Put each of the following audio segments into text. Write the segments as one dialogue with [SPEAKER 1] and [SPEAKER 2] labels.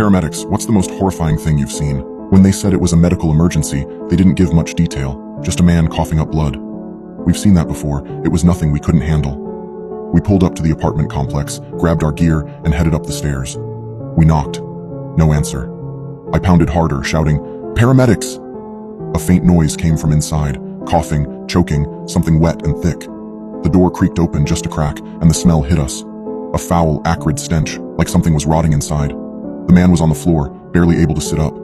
[SPEAKER 1] Paramedics, what's the most horrifying thing you've seen? When they said it was a medical emergency, they didn't give much detail, just a man coughing up blood. We've seen that before, it was nothing we couldn't handle. We pulled up to the apartment complex, grabbed our gear, and headed up the stairs. We knocked. No answer. I pounded harder, shouting, "Paramedics!" A faint noise came from inside, coughing, choking, something wet and thick. The door creaked open just a crack, and the smell hit us. A foul, acrid stench, like something was rotting inside. The man was on the floor, barely able to sit up.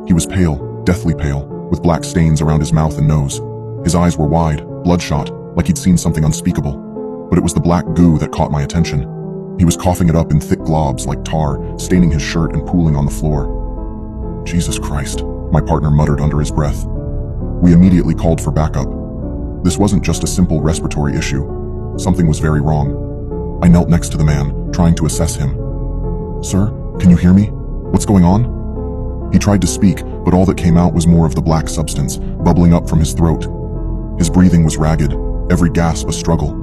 [SPEAKER 1] He was pale, deathly pale, with black stains around his mouth and nose. His eyes were wide, bloodshot, like he'd seen something unspeakable. But it was the black goo that caught my attention. He was coughing it up in thick globs like tar, staining his shirt and pooling on the floor. "Jesus Christ," my partner muttered under his breath. We immediately called for backup. This wasn't just a simple respiratory issue. Something was very wrong. I knelt next to the man, trying to assess him. "Sir, can you hear me? What's going on?" He tried to speak, but all that came out was more of the black substance, bubbling up from his throat. His breathing was ragged, every gasp a struggle.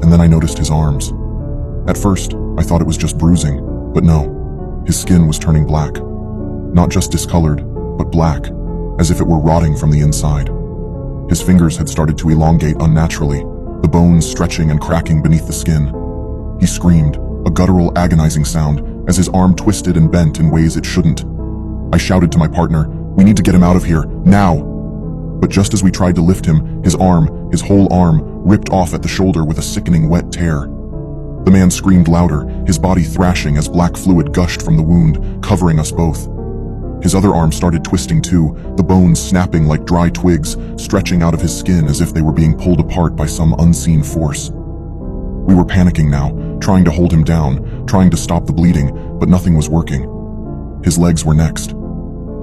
[SPEAKER 1] And then I noticed his arms. At first, I thought it was just bruising, but no. His skin was turning black. Not just discolored, but black, as if it were rotting from the inside. His fingers had started to elongate unnaturally, the bones stretching and cracking beneath the skin. He screamed, a guttural, agonizing sound, as his arm twisted and bent in ways it shouldn't. I shouted to my partner, "We need to get him out of here, now!" But just as we tried to lift him, his whole arm, ripped off at the shoulder with a sickening wet tear. The man screamed louder, his body thrashing as black fluid gushed from the wound, covering us both. His other arm started twisting too, the bones snapping like dry twigs, stretching out of his skin as if they were being pulled apart by some unseen force. We were panicking now, trying to hold him down, trying to stop the bleeding, but nothing was working. His legs were next.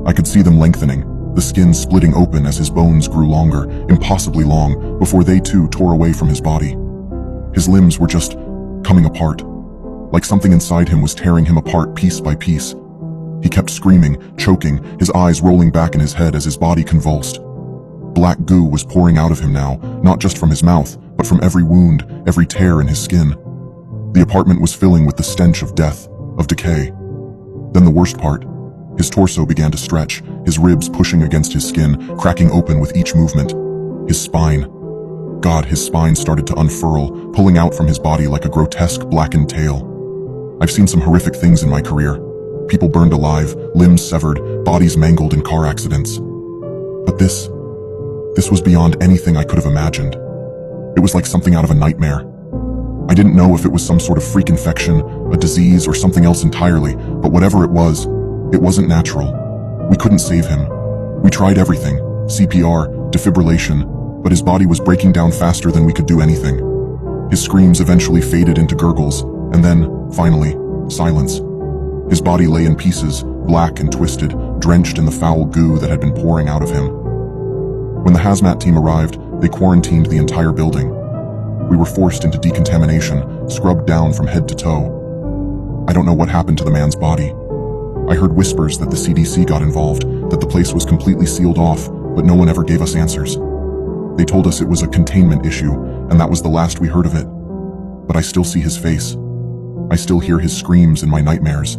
[SPEAKER 1] I could see them lengthening, the skin splitting open as his bones grew longer, impossibly long, before they too tore away from his body. His limbs were just coming apart, like something inside him was tearing him apart piece by piece. He kept screaming, choking, his eyes rolling back in his head as his body convulsed. Black goo was pouring out of him now, not just from his mouth, but from every wound, every tear in his skin. The apartment was filling with the stench of death, of decay. Then the worst part. His torso began to stretch, his ribs pushing against his skin, cracking open with each movement. His spine. God, his spine started to unfurl, pulling out from his body like a grotesque blackened tail. I've seen some horrific things in my career. People burned alive, limbs severed, bodies mangled in car accidents. But this was beyond anything I could have imagined. It was like something out of a nightmare. I didn't know if it was some sort of freak infection, a disease, or something else entirely, but whatever it wasn't natural. We couldn't save him. We tried everything, CPR, defibrillation, but his body was breaking down faster than we could do anything. His screams eventually faded into gurgles, and then, finally, silence. His body lay in pieces, black and twisted, drenched in the foul goo that had been pouring out of him. When the hazmat team arrived, they quarantined the entire building. We were forced into decontamination, scrubbed down from head to toe. I don't know what happened to the man's body. I heard whispers that the CDC got involved, that the place was completely sealed off, but no one ever gave us answers. They told us it was a containment issue, and that was the last we heard of it. But I still see his face. I still hear his screams in my nightmares.